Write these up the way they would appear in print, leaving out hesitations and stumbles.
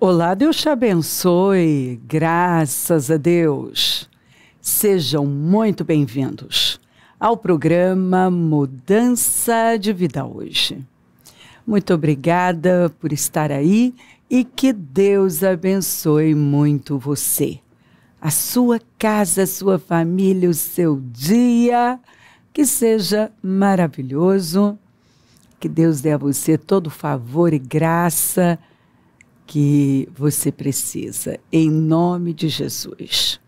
Olá, Deus te abençoe, graças a Deus. Sejam muito bem-vindos ao programa Mudança de Vida hoje. Muito obrigada por estar aí e que Deus abençoe muito você, a sua casa, a sua família, o seu dia, que seja maravilhoso, que Deus dê a você todo o favor e graça que você precisa, em nome de Jesus.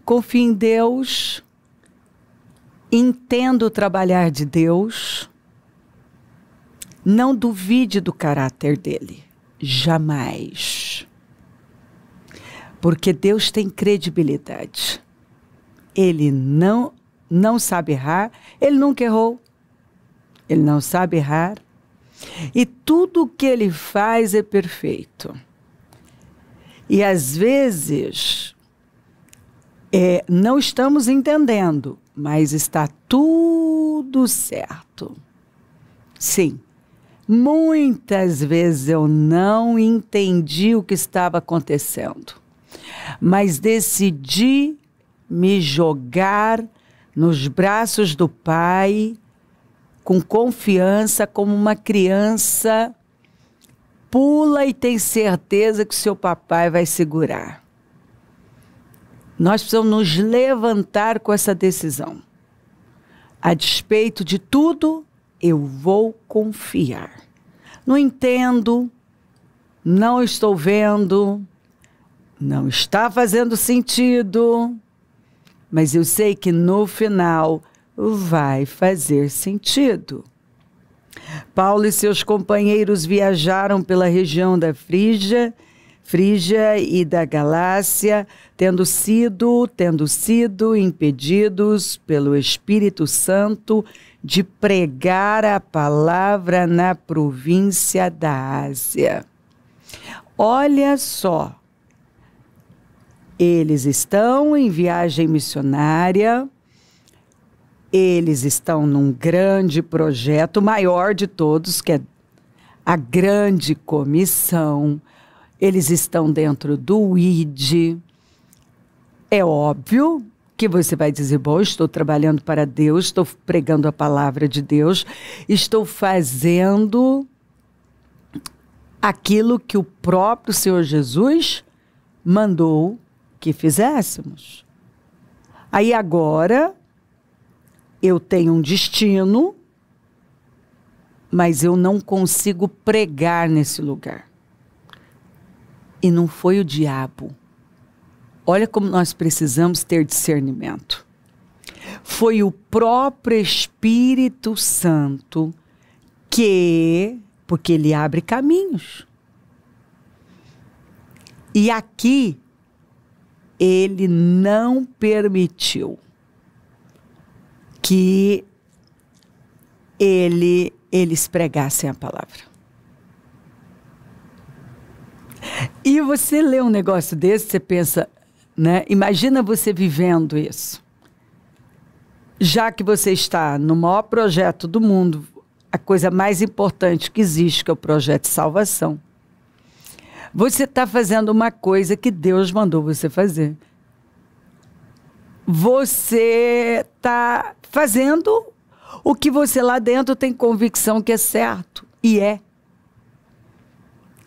Confie em Deus, entenda o trabalhar de Deus, não duvide do caráter dele, jamais. Porque Deus tem credibilidade. Ele não sabe errar, ele nunca errou, ele não sabe errar. E tudo o que ele faz é perfeito. E às vezes não estamos entendendo, mas está tudo certo. Sim, muitas vezes eu não entendi o que estava acontecendo, mas decidi me jogar nos braços do Pai, com confiança, como uma criança pula e tem certeza que seu papai vai segurar. Nós precisamos nos levantar com essa decisão. A despeito de tudo, eu vou confiar. Não entendo, não estou vendo, não está fazendo sentido, mas eu sei que no final vai fazer sentido. Paulo e seus companheiros viajaram pela região da Frígia e da Galácia, tendo sido impedidos pelo Espírito Santo de pregar a palavra na província da Ásia. Olha só, eles estão em viagem missionária. Eles estão num grande projeto, maior de todos, que é a Grande Comissão. Eles estão dentro do ID. É óbvio que você vai dizer, bom, estou trabalhando para Deus, estou pregando a palavra de Deus, estou fazendo aquilo que o próprio Senhor Jesus mandou que fizéssemos. Aí agora eu tenho um destino, mas eu não consigo pregar nesse lugar. E não foi o diabo. Olha como nós precisamos ter discernimento. Foi o próprio Espírito Santo porque ele abre caminhos. E aqui, ele não permitiu que eles pregassem a palavra. E você lê um negócio desse, você pensa, né? Imagina você vivendo isso. Já que você está no maior projeto do mundo, a coisa mais importante que existe, que é o projeto de salvação. Você está fazendo uma coisa que Deus mandou você fazer. Você está fazendo o que você lá dentro tem convicção que é certo. E é.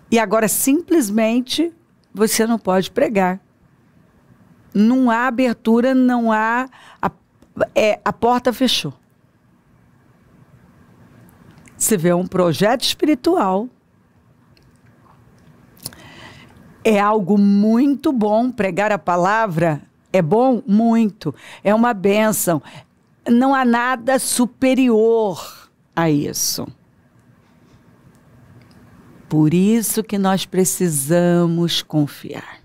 E agora, simplesmente, você não pode pregar. Não há abertura, não há... A porta fechou. Você vê um projeto espiritual. É algo muito bom pregar a palavra. É bom? Muito. É uma bênção. Não há nada superior a isso. Por isso que nós precisamos confiar.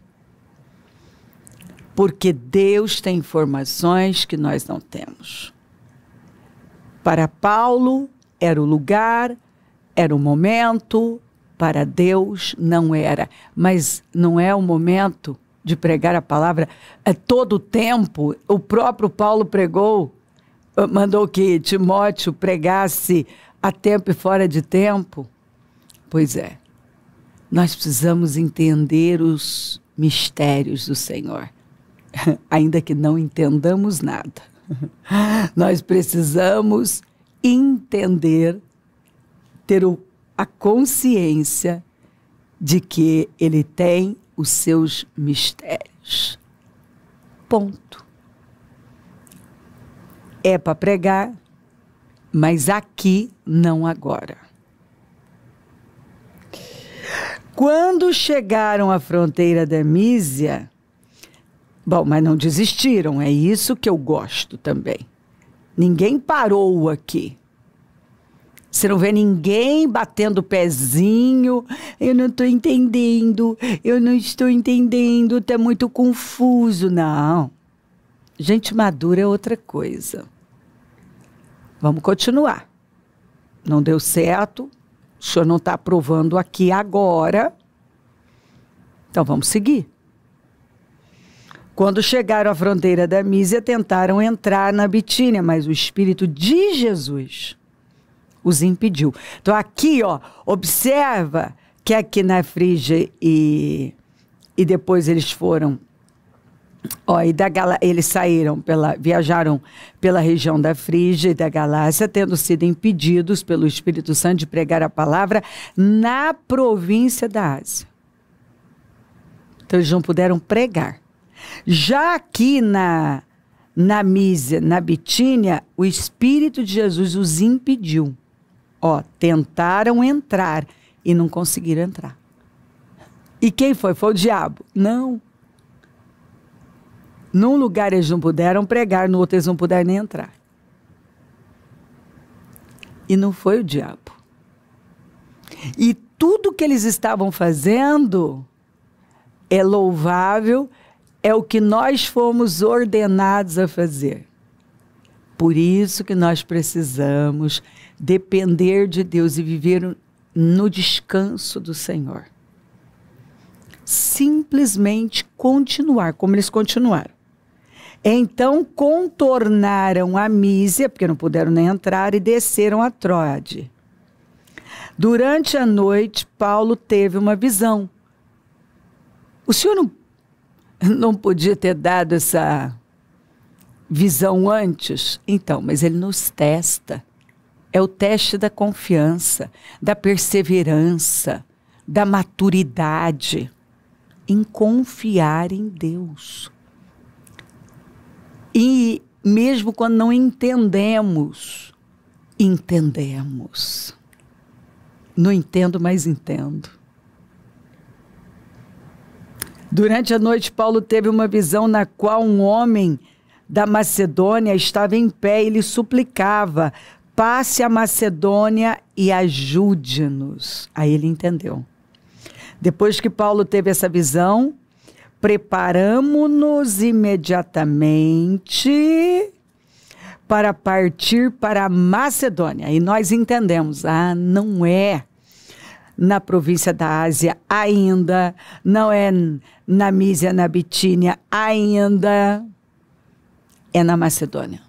Porque Deus tem informações que nós não temos. Para Paulo, era o lugar, era o momento. Para Deus, não era. Mas não é o momento de pregar a palavra todo o tempo. O próprio Paulo pregou, mandou que Timóteo pregasse a tempo e fora de tempo. Pois é. Nós precisamos entender os mistérios do Senhor, ainda que não entendamos nada. Nós precisamos entender, ter a consciência de que Ele tem os seus mistérios. Ponto. É para pregar, mas aqui não agora. Quando chegaram à fronteira da Mísia, bom, mas não desistiram, é isso que eu gosto também. Ninguém parou aqui. Você não vê ninguém batendo o pezinho, eu não estou entendendo, está muito confuso. Não, gente madura é outra coisa. Vamos continuar. Não deu certo, o senhor não está aprovando aqui agora, então vamos seguir. Quando chegaram à fronteira da Mísia, tentaram entrar na Bitínia, mas o Espírito de Jesus os impediu. Então aqui, ó, observa que aqui na Frígia e depois eles foram, ó, eles viajaram pela região da Frígia e da Galácia, tendo sido impedidos pelo Espírito Santo de pregar a palavra na província da Ásia. Então eles não puderam pregar. Já aqui na Mísia, na Bitínia, o Espírito de Jesus os impediu. Ó, tentaram entrar e não conseguiram entrar. E quem foi? Foi o diabo? Não. Num lugar eles não puderam pregar, no outro eles não puderam nem entrar. E não foi o diabo. E tudo que eles estavam fazendo é louvável, é o que nós fomos ordenados a fazer. Por isso que nós precisamos depender de Deus e viver no descanso do Senhor. Simplesmente continuar, como eles continuaram. Então contornaram a Mísia, porque não puderam nem entrar, e desceram a Tróade. Durante a noite, Paulo teve uma visão. O senhor não podia ter dado essa visão antes? Então, mas ele nos testa. É o teste da confiança, da perseverança, da maturidade, em confiar em Deus. E mesmo quando não entendemos, entendemos. Não entendo, mas entendo. Durante a noite, Paulo teve uma visão na qual um homem da Macedônia estava em pé e lhe suplicava: passe a Macedônia e ajude-nos. Aí ele entendeu. Depois que Paulo teve essa visão, preparamo-nos imediatamente para partir para a Macedônia. E nós entendemos, não é na província da Ásia ainda, não é na Mísia, na Bitínia ainda, é na Macedônia.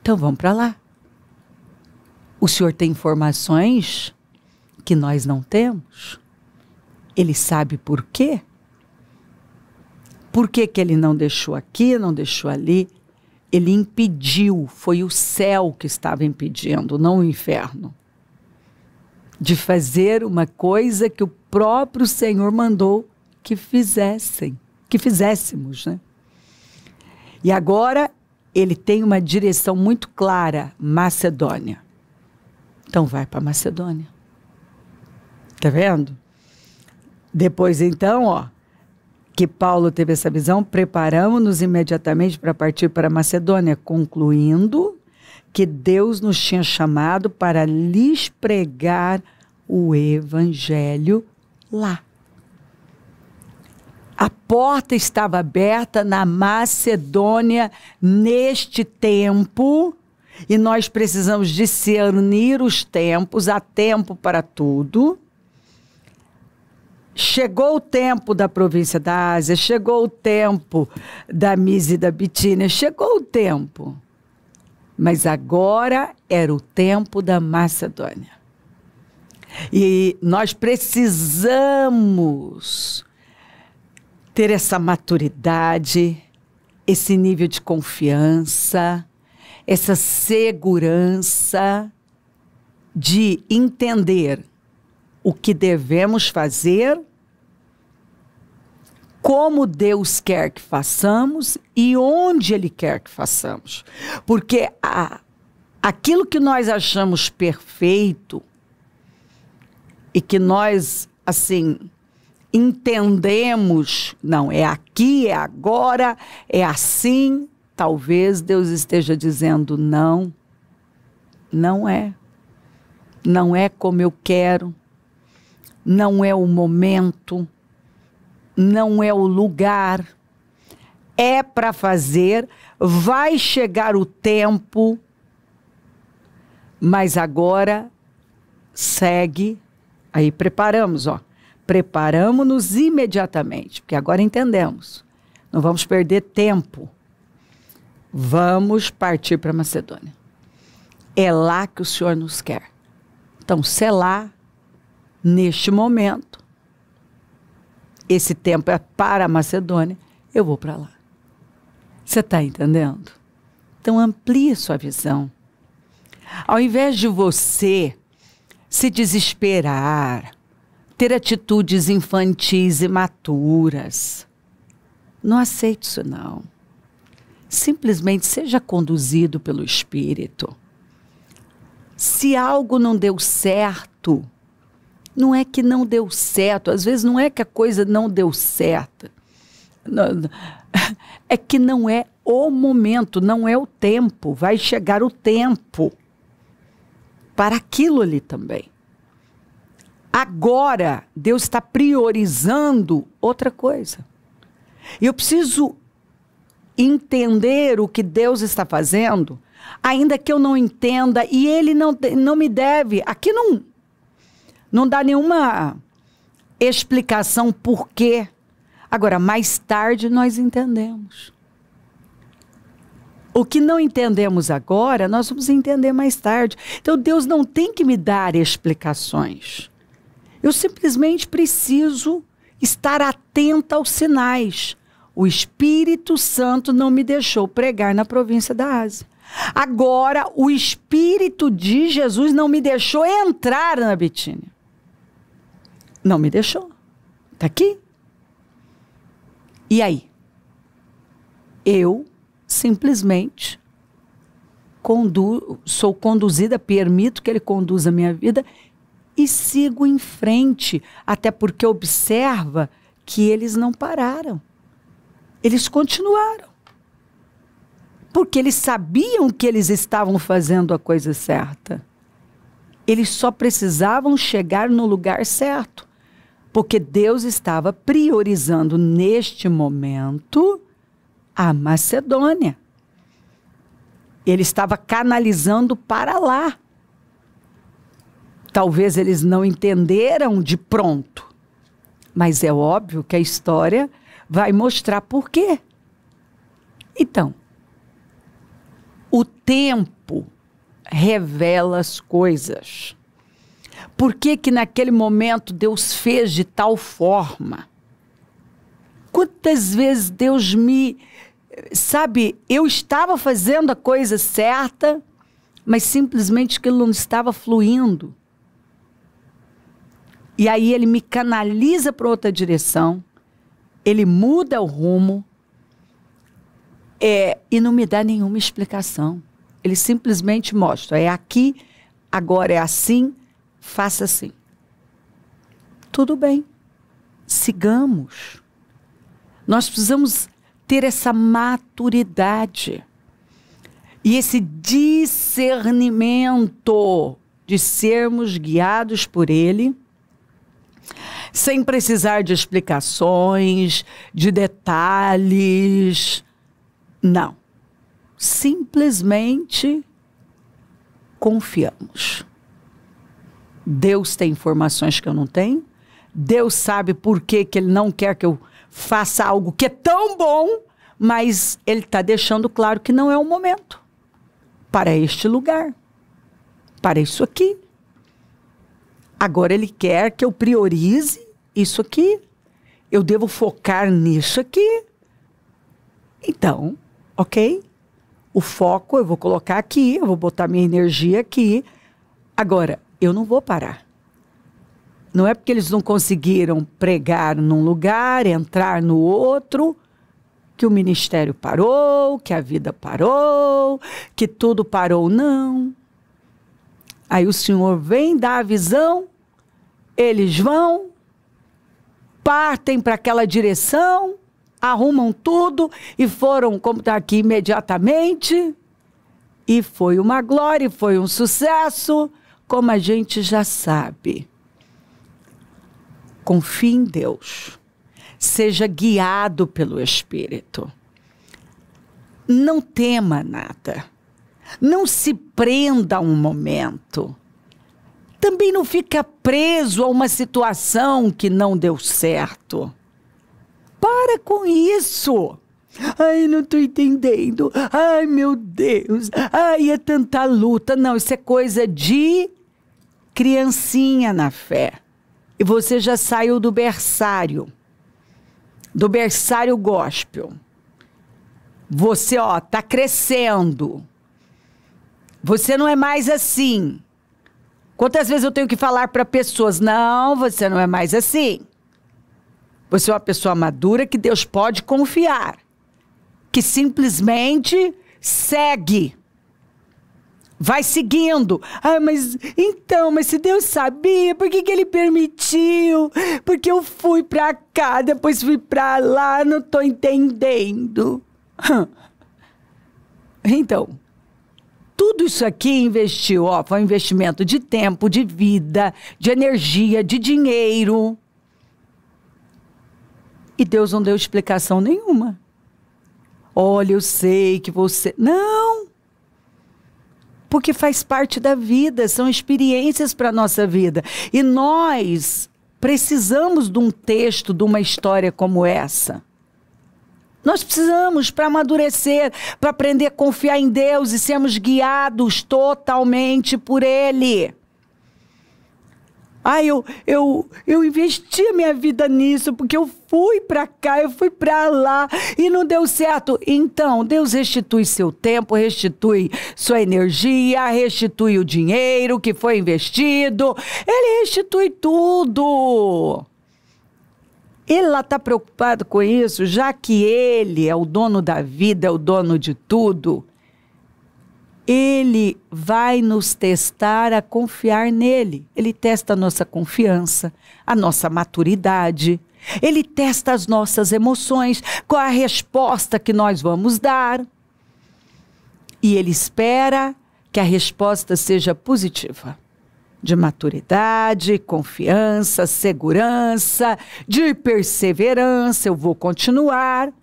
Então vamos para lá. O senhor tem informações que nós não temos? Ele sabe por quê? Por que que ele não deixou aqui, não deixou ali? Ele impediu, foi o céu que estava impedindo, não o inferno, de fazer uma coisa que o próprio Senhor mandou que fizéssemos, né? E agora ele tem uma direção muito clara, Macedônia. Então vai para Macedônia. Tá vendo? Depois então, ó, que Paulo teve essa visão, preparamos-nos imediatamente para partir para a Macedônia, concluindo que Deus nos tinha chamado para lhes pregar o evangelho lá. A porta estava aberta na Macedônia neste tempo, e nós precisamos discernir os tempos, há tempo para tudo. Chegou o tempo da província da Ásia, chegou o tempo da Mísia e da Bitínia, chegou o tempo. Mas agora era o tempo da Macedônia. E nós precisamos ter essa maturidade, esse nível de confiança, essa segurança de entender o que devemos fazer, como Deus quer que façamos e onde Ele quer que façamos. Porque aquilo que nós achamos perfeito e que nós, assim, entendemos, não, é aqui, é agora, é assim, talvez Deus esteja dizendo não, não é. Não é como eu quero, não é o momento, não é o lugar, é para fazer, vai chegar o tempo, mas agora segue, aí preparamos-nos imediatamente, porque agora entendemos, não vamos perder tempo, vamos partir para Macedônia, é lá que o Senhor nos quer. Então, se é lá, neste momento, esse tempo é para a Macedônia, eu vou para lá. Você está entendendo? Então, amplie sua visão. Ao invés de você se desesperar, ter atitudes infantis e imaturas, não aceite isso, não. Simplesmente seja conduzido pelo Espírito. Se algo não deu certo, não é que não deu certo, às vezes não é que a coisa não deu certo, é que não é o momento, não é o tempo, vai chegar o tempo para aquilo ali também. Agora, Deus está priorizando outra coisa. E eu preciso entender o que Deus está fazendo, ainda que eu não entenda, e Ele não me deve. Aqui não dá nenhuma explicação por quê. Agora, mais tarde nós entendemos. O que não entendemos agora, nós vamos entender mais tarde. Então, Deus não tem que me dar explicações. Eu simplesmente preciso estar atenta aos sinais. O Espírito Santo não me deixou pregar na província da Ásia. Agora, o Espírito de Jesus não me deixou entrar na Bitínia. Não me deixou. Está aqui. E aí? Eu simplesmente sou conduzida, permito que Ele conduza a minha vida e sigo em frente, até porque observa que eles não pararam. Eles continuaram. Porque eles sabiam que eles estavam fazendo a coisa certa. Eles só precisavam chegar no lugar certo. Porque Deus estava priorizando neste momento a Macedônia. Ele estava canalizando para lá. Talvez eles não entenderam de pronto. Mas é óbvio que a história vai mostrar por quê. Então, o tempo revela as coisas. Por que que naquele momento Deus fez de tal forma? Quantas vezes Deus eu estava fazendo a coisa certa, mas simplesmente aquilo não estava fluindo. E aí Ele me canaliza para outra direção, Ele muda o rumo, e não me dá nenhuma explicação. Ele simplesmente mostra, é aqui, agora é assim, faça assim. Tudo bem, sigamos. Nós precisamos ter essa maturidade e esse discernimento de sermos guiados por Ele, sem precisar de explicações, de detalhes. Não. Simplesmente confiamos. Deus tem informações que eu não tenho. Deus sabe por que Ele não quer que eu faça algo que é tão bom, mas Ele está deixando claro que não é o momento para este lugar, para isso aqui. Agora ele quer que eu priorize isso aqui. Eu devo focar nisso aqui. Então, ok? O foco eu vou colocar aqui, eu vou botar minha energia aqui. Agora, eu não vou parar. Não é porque eles não conseguiram pregar num lugar, entrar no outro, que o ministério parou, que a vida parou, que tudo parou. Não. Aí o Senhor vem dar a visão, eles vão, partem para aquela direção, arrumam tudo e foram, como está aqui, imediatamente. E foi uma glória, foi um sucesso, como a gente já sabe. Confie em Deus. Seja guiado pelo Espírito. Não tema nada. Não se prenda a um momento. Também não fica preso a uma situação que não deu certo. Para com isso. Ai, não estou entendendo. Ai, meu Deus. Ai, é tanta luta. Não, isso é coisa de criancinha na fé. E você já saiu do berçário gospel. Você, tá crescendo. Você não é mais assim. Quantas vezes eu tenho que falar para pessoas, não, você não é mais assim. Você é uma pessoa madura que Deus pode confiar. Que simplesmente segue. Vai seguindo. Ah, mas se Deus sabia, por que ele permitiu? Porque eu fui para cá, depois fui para lá, não estou entendendo. Então, tudo isso aqui investiu, foi um investimento de tempo, de vida, de energia, de dinheiro. E Deus não deu explicação nenhuma. Olha, eu sei que você... Não! Porque faz parte da vida, são experiências para a nossa vida. E nós precisamos de um texto, de uma história como essa. Nós precisamos para amadurecer, para aprender a confiar em Deus e sermos guiados totalmente por Ele. Ah, eu investi a minha vida nisso, porque eu fui para cá, eu fui para lá e não deu certo. Então, Deus restitui seu tempo, restitui sua energia, restitui o dinheiro que foi investido. Ele restitui tudo. Ele lá está preocupado com isso, já que Ele é o dono da vida, é o dono de tudo. Ele vai nos testar a confiar nele. Ele testa a nossa confiança, a nossa maturidade. Ele testa as nossas emoções, qual a resposta que nós vamos dar. E ele espera que a resposta seja positiva. De maturidade, confiança, segurança, de perseverança. Eu vou continuar.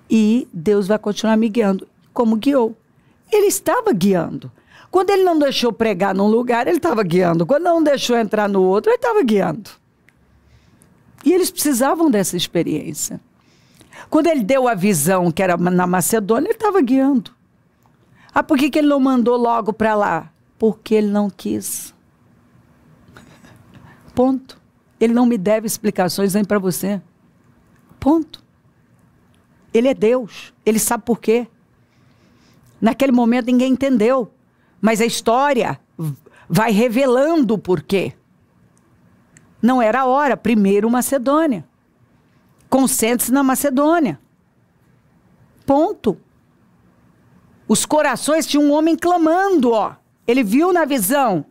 E Deus vai continuar me guiando, como guiou. Ele estava guiando. Quando ele não deixou pregar num lugar, ele estava guiando. Quando não deixou entrar no outro, ele estava guiando. E eles precisavam dessa experiência. Quando ele deu a visão que era na Macedônia, ele estava guiando. Ah, por que ele não mandou logo para lá? Porque ele não quis. Ponto. Ele não me deve explicações nem para você. Ponto. Ele é Deus. Ele sabe por quê. Naquele momento ninguém entendeu, mas a história vai revelando o porquê. Não era a hora, primeiro Macedônia. Concentre-se na Macedônia. Ponto. Os corações tinham um homem clamando, Ele viu na visão.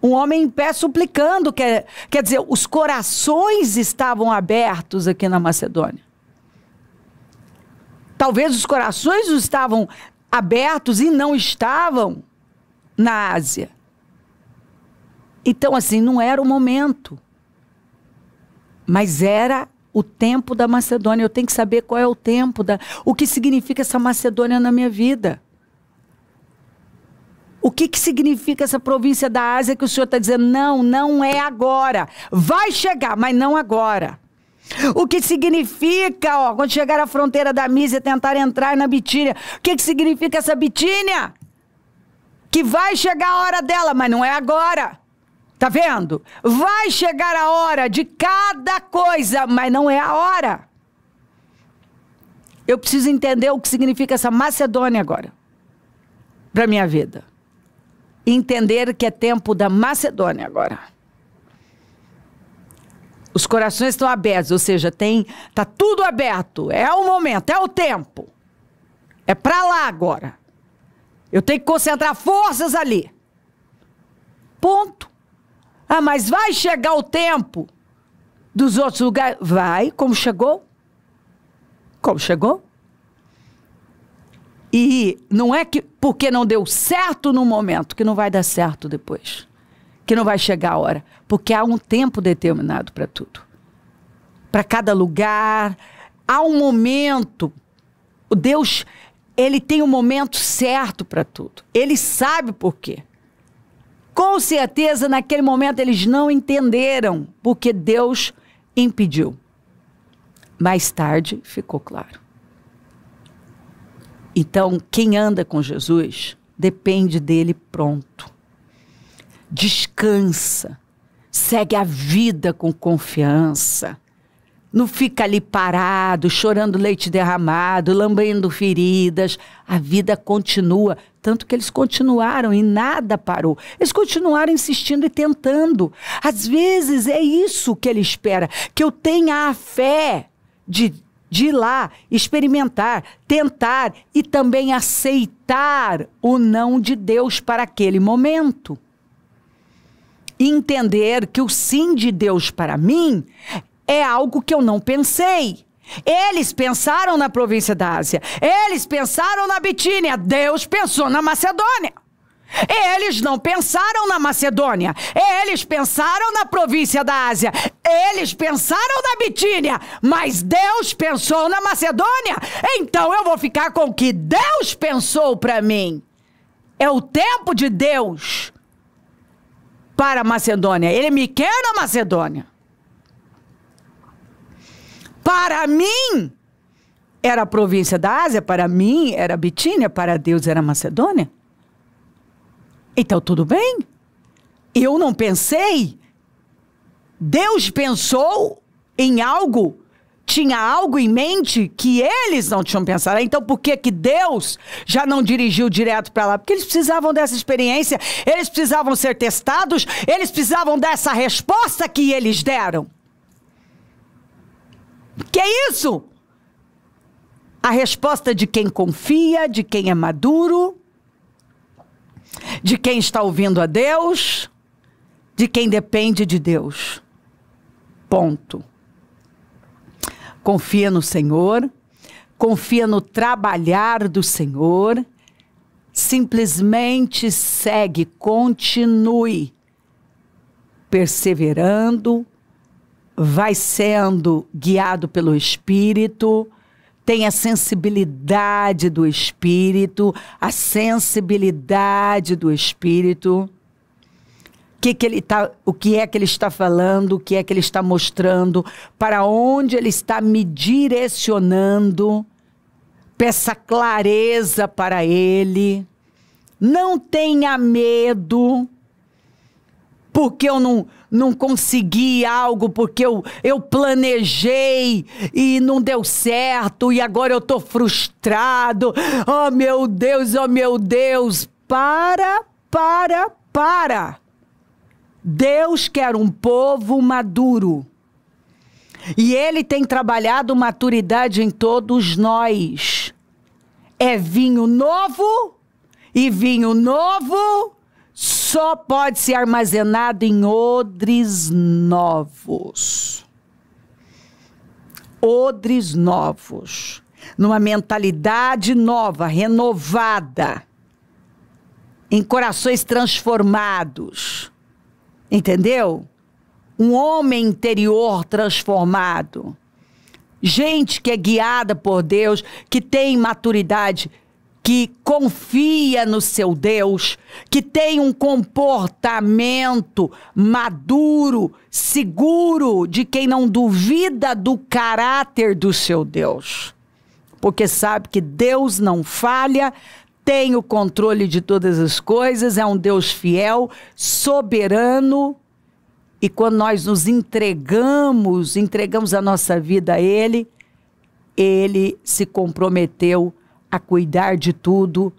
Um homem em pé suplicando, quer dizer, os corações estavam abertos aqui na Macedônia. Talvez os corações não estavam abertos e não estavam na Ásia. Então, assim, não era o momento. Mas era o tempo da Macedônia. Eu tenho que saber qual é o tempo, o que significa essa Macedônia na minha vida. O que significa essa província da Ásia que o Senhor está dizendo? Não, não é agora. Vai chegar, mas não agora. O que significa, quando chegar à fronteira da Mísia, tentar entrar na Bitínia. O que significa essa Bitínia? que vai chegar a hora dela, mas não é agora. Tá vendo? Vai chegar a hora de cada coisa, mas não é a hora. Eu preciso entender o que significa essa Macedônia agora, para minha vida. Entender que é tempo da Macedônia agora. Os corações estão abertos, ou seja, tá tudo aberto. É o momento, é o tempo. É para lá agora. Eu tenho que concentrar forças ali. Ponto. Ah, mas vai chegar o tempo dos outros lugares? Vai, como chegou. Como chegou. E não é que porque não deu certo no momento, que não vai dar certo depois. Que não vai chegar a hora. Porque há um tempo determinado para tudo. Para cada lugar. Há um momento. O Deus, ele tem um momento certo para tudo. Ele sabe por quê. Com certeza, naquele momento, eles não entenderam porque Deus impediu. Mais tarde, ficou claro. Então, quem anda com Jesus, depende dele pronto. Descansa. Segue a vida com confiança. Não fica ali parado, chorando leite derramado, lambendo feridas. A vida continua. Tanto que eles continuaram e nada parou. Eles continuaram insistindo e tentando. Às vezes é isso que ele espera. Que eu tenha a fé de ir lá, experimentar, tentar e também aceitar o não de Deus para aquele momento. E entender que o sim de Deus para mim é algo que eu não pensei. Eles pensaram na província da Ásia. Eles pensaram na Bitínia. Deus pensou na Macedônia. Eles não pensaram na Macedônia. Eles pensaram na província da Ásia. Eles pensaram na Bitínia. Mas Deus pensou na Macedônia. Então eu vou ficar com o que Deus pensou para mim. É o tempo de Deus para a Macedônia. Ele me quer na Macedônia. Para mim, era a província da Ásia, para mim era a Bitínia, para Deus era a Macedônia. Então, tudo bem. Eu não pensei. Deus pensou em algo, tinha algo em mente que eles não tinham pensado. Então, por que Deus já não dirigiu direto para lá? Porque eles precisavam dessa experiência, eles precisavam ser testados, eles precisavam dessa resposta que eles deram. Que é isso? A resposta de quem confia, de quem é maduro, de quem está ouvindo a Deus, de quem depende de Deus. Ponto. Confia no Senhor, confia no trabalhar do Senhor, simplesmente segue, continue perseverando, vai sendo guiado pelo Espírito, tem a sensibilidade do Espírito, a sensibilidade do Espírito. O que é que ele está falando, o que é que ele está mostrando, para onde ele está me direcionando. Peça clareza para ele. Não tenha medo, porque eu não consegui algo, porque eu planejei e não deu certo e agora eu estou frustrado. Oh, meu Deus, oh, meu Deus. Para. Deus quer um povo maduro. E ele tem trabalhado maturidade em todos nós. É vinho novo, e vinho novo só pode ser armazenado em odres novos. Odres novos. Numa mentalidade nova, renovada. Em corações transformados. Entendeu? Um homem interior transformado. Gente que é guiada por Deus, que tem maturidade, que confia no seu Deus, que tem um comportamento maduro, seguro, de quem não duvida do caráter do seu Deus. Porque sabe que Deus não falha, tem o controle de todas as coisas, é um Deus fiel, soberano. E quando nós nos entregamos a nossa vida a Ele, Ele se comprometeu a cuidar de tudo.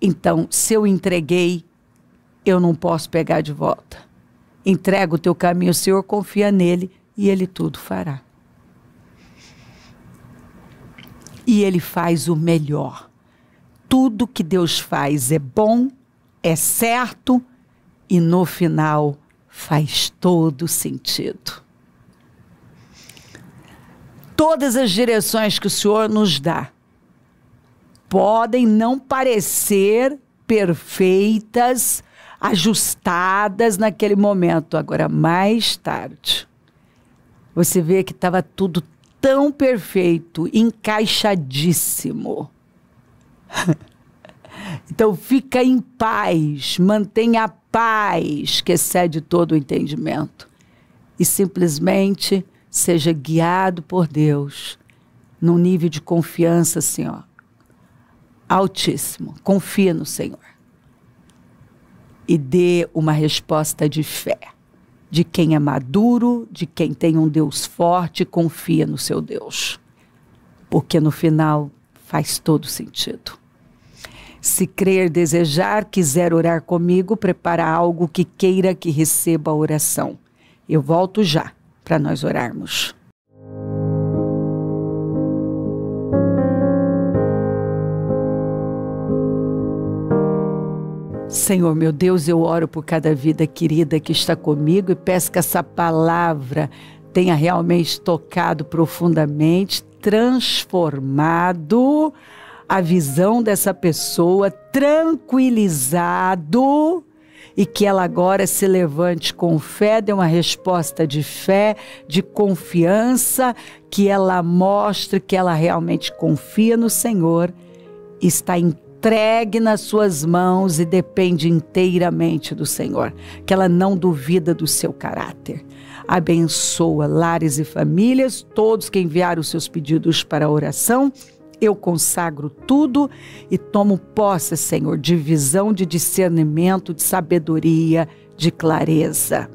Então, se eu entreguei, eu não posso pegar de volta. Entrega o teu caminho ao Senhor, confia nele e Ele tudo fará. E Ele faz o melhor. Tudo que Deus faz é bom, é certo e no final faz todo sentido. Todas as direções que o Senhor nos dá podem não parecer perfeitas, ajustadas naquele momento. Agora, mais tarde, você vê que estava tudo tão perfeito, encaixadíssimo. Então, fica em paz, mantenha a paz que excede todo o entendimento. E simplesmente seja guiado por Deus num nível de confiança assim, ó, altíssimo. Confia no Senhor. E dê uma resposta de fé. De quem é maduro, de quem tem um Deus forte, confia no seu Deus. Porque no final faz todo sentido. Se crer, desejar, quiser orar comigo, prepara algo que queira que receba a oração. Eu volto já para nós orarmos. Senhor, meu Deus, eu oro por cada vida querida que está comigo e peço que essa palavra tenha realmente tocado profundamente, transformado a visão dessa pessoa, tranquilizado, e que ela agora se levante com fé, dê uma resposta de fé, de confiança, que ela mostre que ela realmente confia no Senhor, está entregue nas suas mãos e depende inteiramente do Senhor, que ela não duvida do seu caráter. Abençoa lares e famílias, todos que enviaram os seus pedidos para a oração. Eu consagro tudo e tomo posse, Senhor, de visão, de discernimento, de sabedoria, de clareza.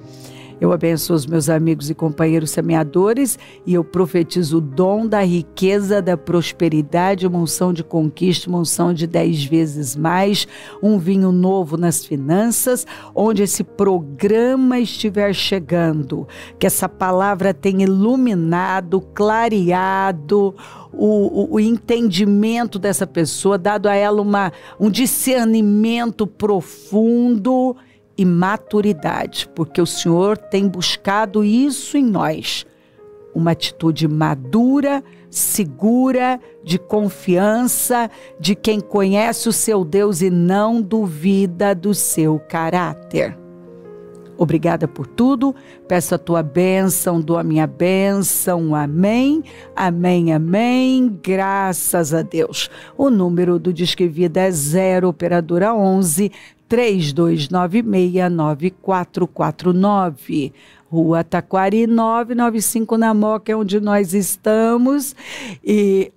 Eu abençoo os meus amigos e companheiros semeadores e eu profetizo o dom da riqueza, da prosperidade, uma unção de conquista, uma unção de 10 vezes mais, um vinho novo nas finanças, onde esse programa estiver chegando, que essa palavra tenha iluminado, clareado o entendimento dessa pessoa, dado a ela um discernimento profundo e maturidade, porque o Senhor tem buscado isso em nós, uma atitude madura, segura, de confiança, de quem conhece o seu Deus e não duvida do seu caráter. Obrigada por tudo, peço a tua bênção, dou a minha bênção, amém, amém, amém, graças a Deus. O número do Disque Vida é 0 operadora 11 3296-9449. Rua Taquari 995 na Moca, é onde nós estamos. E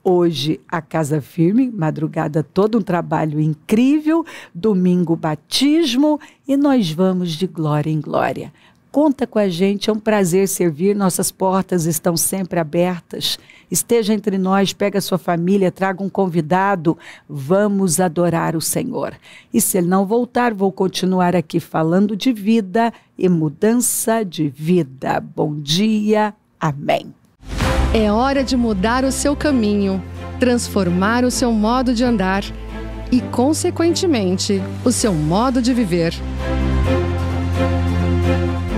hoje a Casa Firme, madrugada toda, um trabalho incrível. Domingo batismo e nós vamos de glória em glória. Conta com a gente, é um prazer servir, nossas portas estão sempre abertas. Esteja entre nós, pega a sua família, traga um convidado, vamos adorar o Senhor. E se ele não voltar, vou continuar aqui falando de vida e mudança de vida. Bom dia, amém. É hora de mudar o seu caminho, transformar o seu modo de andar e, consequentemente, o seu modo de viver.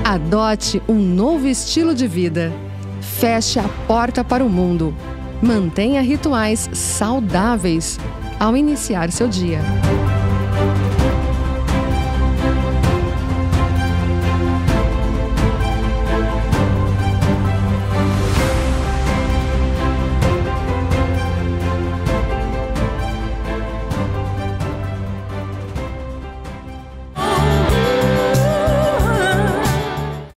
Adote um novo estilo de vida. Feche a porta para o mundo. Mantenha rituais saudáveis ao iniciar seu dia.